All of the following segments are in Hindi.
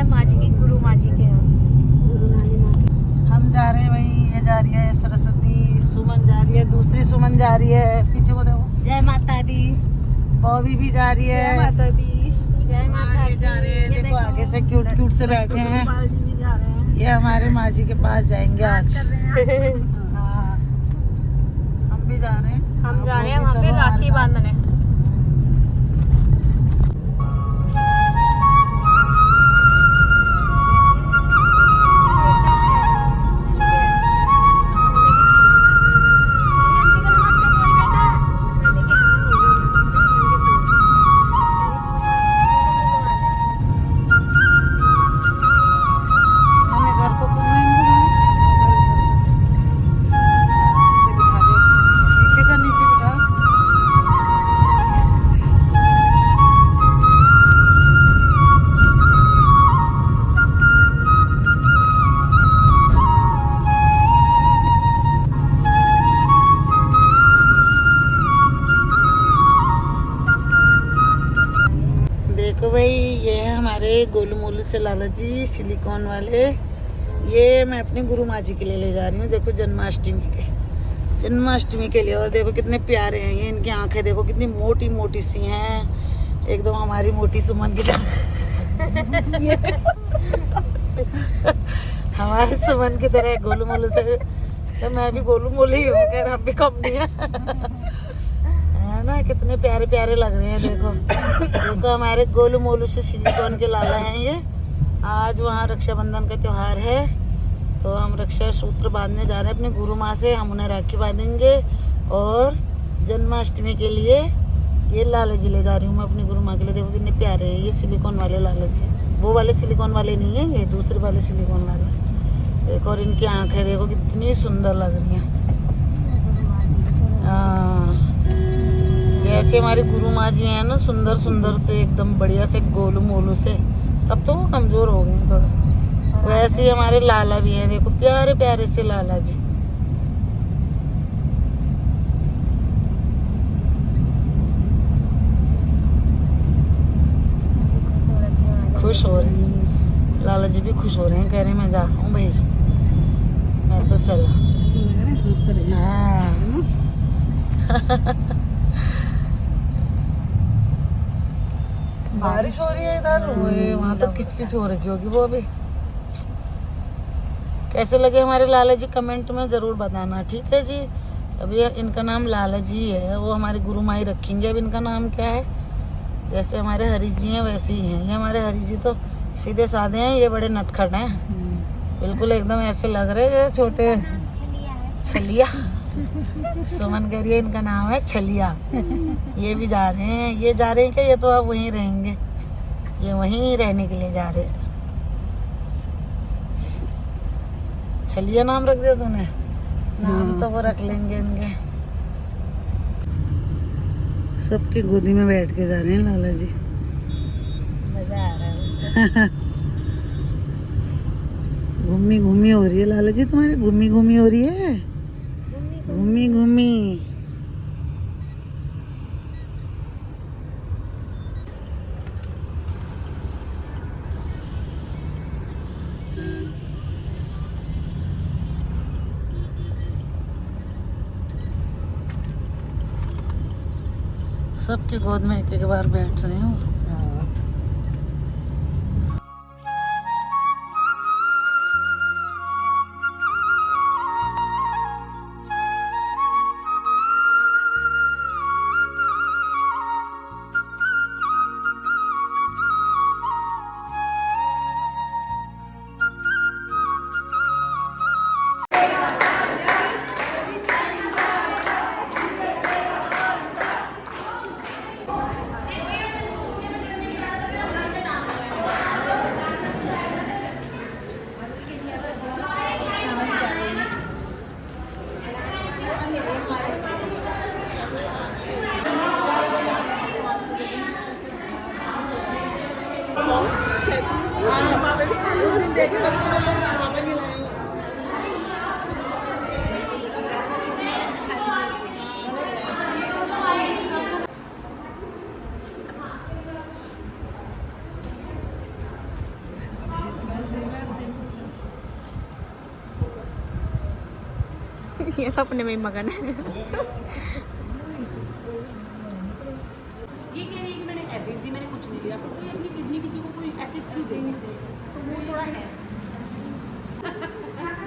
माँ जी की, गुरु माँ जी के यहाँ, गुरु नानी माँ। हम जा रहे हैं भाई, ये जा रही है सरस्वती, सुमन जा रही है, दूसरी सुमन जा रही है, पीछे को देखो। जय माता दी। बॉबी भी जा रही है। जय माता दी। जय माता दी। जा रहे हैं, देखो आगे से क्यूट क्यूट से बैठे हैं। जी भी जा रहे हैं। ये हमारे माँ जी के पास जाएंगे आज। हाँ, हम भी जा रहे हैं। हम जा रहे हैं वहाँ पे राखी बांधने। देखो भाई, ये है हमारे गोलू मोलू से लाला जी सिलिकॉन वाले। ये मैं अपनी गुरु माँ जी के लिए ले जा रही हूँ। देखो जन्माष्टमी के लिए। और देखो कितने प्यारे हैं ये, इनकी आंखें देखो कितनी मोटी मोटी सी हैं, एकदम हमारी मोटी सुमन की तरह। हमारे सुमन की तरह गोलू मोलू से। तो मैं भी गोलू मोलू ही हूँ, खैर हम भी कम नहीं है ना। कितने प्यारे प्यारे लग रहे हैं देखो। देखो हमारे गोलू मोलू से सिलिकॉन के लाला हैं ये। आज वहाँ रक्षाबंधन का त्यौहार है, तो हम रक्षा सूत्र बांधने जा रहे हैं अपनी गुरु माँ से। हम उन्हें राखी बांधेंगे और जन्माष्टमी के लिए ये लाला जी ले जा रही हूँ मैं अपनी गुरु माँ के लिए। देखो कितने प्यारे हैं ये सिलिकॉन वाले लाला जी। वो वाले सिलिकॉन वाले नहीं है, ये दूसरे वाले सिलिकॉन वाले। देखो और इनकी आंखें देखो कितनी सुंदर लग रही हैं। जैसे हमारी गुरु माँ जी हैं ना, सुंदर सुंदर से एकदम बढ़िया से गोलू मोलू से। अब तो वो कमजोर हो गए थोड़ा, वैसे ही हमारे लाला भी हैं। देखो प्यारे प्यारे से लाला जी। खुश हो रहे हैं लाला जी भी, खुश हो रहे हैं, कह रहे हैं मैं जा रहा हूँ भाई, मैं तो चला। हाँ बारिश हो रही है इधर, वहाँ तो किचपिच हो रखी होगी वो अभी। कैसे लगे हमारे लाला जी कमेंट में ज़रूर बताना, ठीक है जी। अभी इनका नाम लाला जी है, वो हमारी गुरु माई रखेंगे। अब इनका नाम क्या है, जैसे हमारे हरी जी हैं वैसे ही हैं ये। हमारे हरी जी तो सीधे साधे हैं, ये बड़े नटखट हैं, बिल्कुल एकदम ऐसे लग रहे हैं छोटे। छलिया सुमन कह रही है इनका नाम है छलिया। ये भी जा रहे हैं, ये जा रहे हैं क्या, ये तो अब वहीं रहेंगे, ये वहीं रहने के लिए जा रहे हैं। छलिया नाम रख दिया तूने, नाम तो वो रख लेंगे इनके। सबके गोदी में बैठ के जा रहे हैं लाला जी। मजा आ रहा है। घूमी घूमी हो रही है लाला जी तुम्हारी, घूमी घूमी हो रही है, घूमी घूमी। सबके गोद में एक एक बार बैठ रही हूँ। ये तो अपने में ही मगन है। ये कह रही है कि मैंने एसिड दी, मैंने कुछ नहीं लिया। तो ये अपनी किडनी किसी को कोई एसिड क्यों दे? तो वो थोड़ा है।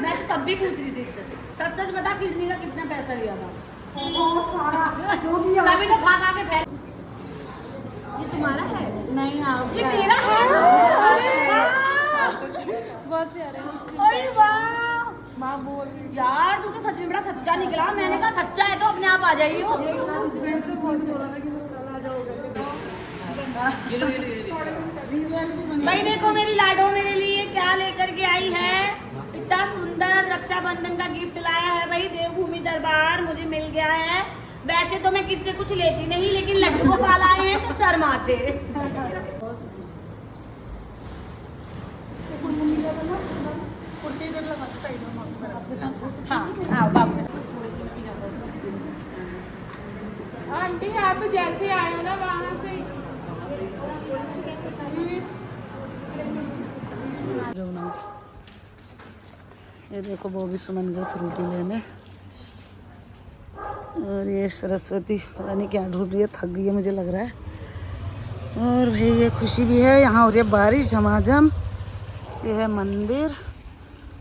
मैं तब भी पूछ रही थी इससे, सच सच बता किडनी का कितना पैसा लिया था? बहुत सारा जो दिया। तभी तो खा के फैल। ये तुम्हारा है? नहीं आप ये तेरा है? बहुत प्यारे हैं। अरे वाह, माँ बोल यार तू तो सच में बड़ा सच्चा निकला। मैंने कहा सच्चा है तो अपने आप आ जाइए। भाई देखो मेरी लाडो मेरे लिए क्या लेकर के आई है। इतना सुंदर रक्षाबंधन का गिफ्ट लाया है भाई देवभूमि दरबार, मुझे मिल गया है। वैसे तो मैं किससे कुछ लेती नहीं, लेकिन लड्डू गोपाल आए हैं तो सर माथे। आंटी आप जैसे आए हो ना वहाँ से ये देखो वो भी सुमन गए फ्रूटी लेने। और ये सरस्वती पता नहीं क्या ढूंढ रही है, थक गई है मुझे लग रहा है। और भाई ये खुशी भी है, यहाँ हो रही है बारिश झमाझम। ये है मंदिर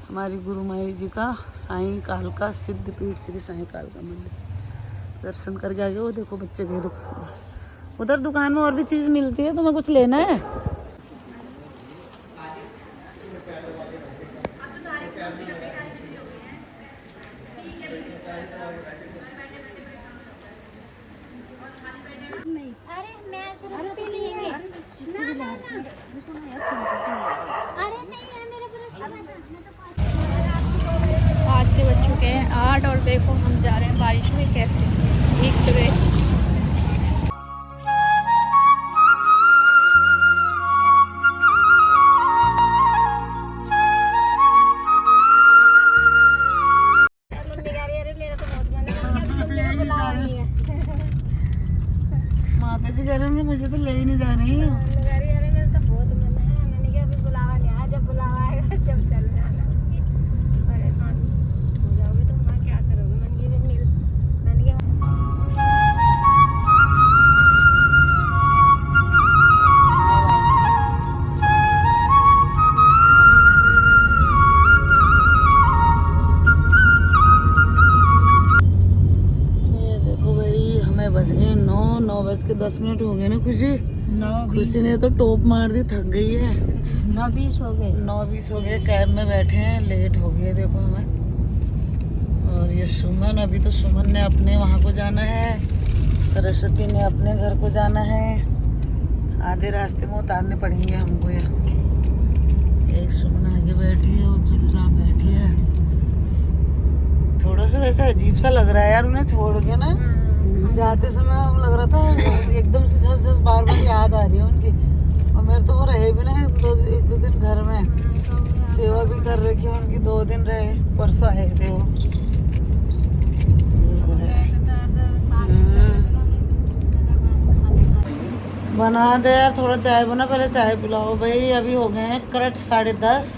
हमारी गुरु माई जी का, साईं काल का सिद्धपीठ श्री साईं काल का मंदिर। दर्शन करके आ गए। वो देखो बच्चे गए दुकान, उधर दुकान में और भी चीज़ मिलती है। तुम्हें कुछ लेना है? अरे मैं सरस्वती लेंगे ना ना ना। अरे नहीं है मेरे पास। 8 के बज चुके हैं 8 और देखो हम जा रहे हैं बारिश में कैसे भीग गए। माता जी कह रहे होंगे मुझे तो ले ही नहीं जा रही हूँ। अरे मेरा तो बहुत मन है। मैंने कहा अभी बुलावा नहीं आया, जब बुलावा आएगा जब चल जाना। परेशान हो जाओगे तो वहाँ क्या करोगे? मैंने कहा ये देखो भाई हमें बज गए 9 बज के 10 मिनट हो गए ना। खुशी ने तो टोप मार दी, थक गई है। 9:20 हो गए। 9:20 हो गए, कैब में बैठे हैं, लेट हो गए देखो हमें। और ये सुमन, अभी तो सुमन ने अपने वहाँ को जाना है, सरस्वती ने अपने घर को जाना है। आधे रास्ते में उतारने पड़ेंगे हमको। एक सुमन आगे बैठी है और चुपचाप बैठी है। थोड़ा सा वैसा अजीब सा लग रहा है यार उन्हें छोड़ के ना। जाते समय लग रहा था एकदम से झस झस बार बार याद आ रही है उनकी। और मेरे तो वो रहे भी ना एक दो दिन घर में, सेवा भी कर रखी है उनकी। 2 दिन रहे, परसों आए थे वो। बना दे यार, थोड़ा चाय बना, पहले चाय पिलाओ भाई। अभी हो गए हैं करेक्ट 10:30।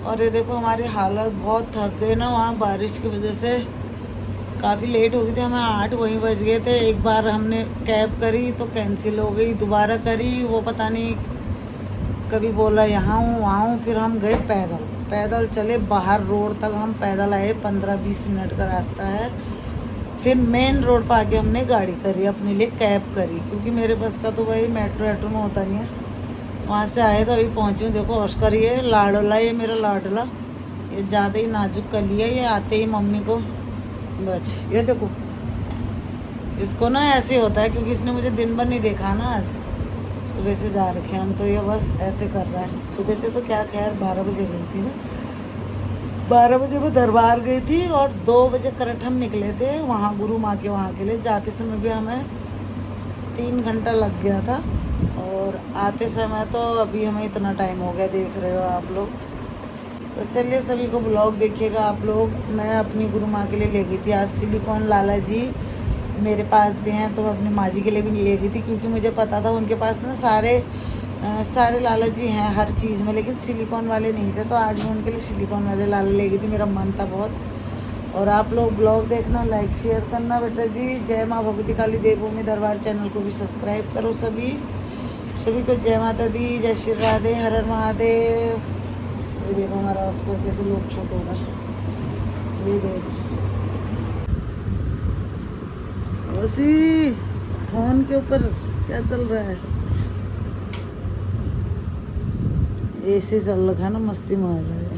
और ये देखो हमारी हालत, बहुत थक गए ना वहाँ बारिश की वजह से। काफ़ी लेट हो गई थी, हमें 8 वहीं बज गए थे। एक बार हमने कैब करी तो कैंसिल हो गई, दोबारा करी वो पता नहीं कभी बोला यहाँ हूँ वहाँ हूँ। फिर हम गए पैदल चले बाहर रोड तक, हम पैदल आए। 15-20 मिनट का रास्ता है। फिर मेन रोड पर आके हमने गाड़ी करी, अपने लिए कैब करी, क्योंकि मेरे बस का तो भाई मेट्रो में होता नहीं है। वहाँ से आए तो अभी पहुँचे। देखो ऑस्कर ये लाडला, ये मेरा लाडला, ये ज़्यादा ही नाजुक कर लिया। ये आते ही मम्मी को बच, ये देखो इसको ना ऐसे होता है, क्योंकि इसने मुझे दिन भर नहीं देखा ना। आज सुबह से जा रखे हम, तो ये बस ऐसे कर रहा है। सुबह से तो क्या, खैर 12 बजे गई थी मैं। 12 बजे मैं दरबार गई थी और 2 बजे करेक्ट हम निकले थे वहाँ गुरु माँ के वहाँ के लिए। जाते समय भी हमें 3 घंटा लग गया था, और आते समय तो अभी हमें इतना टाइम हो गया, देख रहे हो आप लोग। तो चलिए सभी को ब्लॉग देखिएगा आप लोग। मैं अपनी गुरु माँ के लिए ले गई थी आज सिलिकॉन। लाला जी मेरे पास भी हैं, तो मैं अपनी माँ जी के लिए भी ले गई थी, क्योंकि मुझे पता था उनके पास ना सारे लाला जी हैं हर चीज़ में, लेकिन सिलिकॉन वाले नहीं थे। तो आज मैं उनके लिए सिलिकॉन वाले लाला ले गई थी। मेरा मन था बहुत। और आप लोग ब्लॉग देखना, लाइक शेयर करना बेटा जी। जय माँ भगवती काली देवभूमि दरबार चैनल को भी सब्सक्राइब करो सभी को। जय माता दी, जय श्री राधे, हर हर महादेव। ये देखो हमारा ऑस्कर कैसे लोग शूट हो रहा है, ये देखो। उसी फोन के ऊपर क्या चल रहा है, ऐसे चल रखा है ना, मस्ती मार रहा है।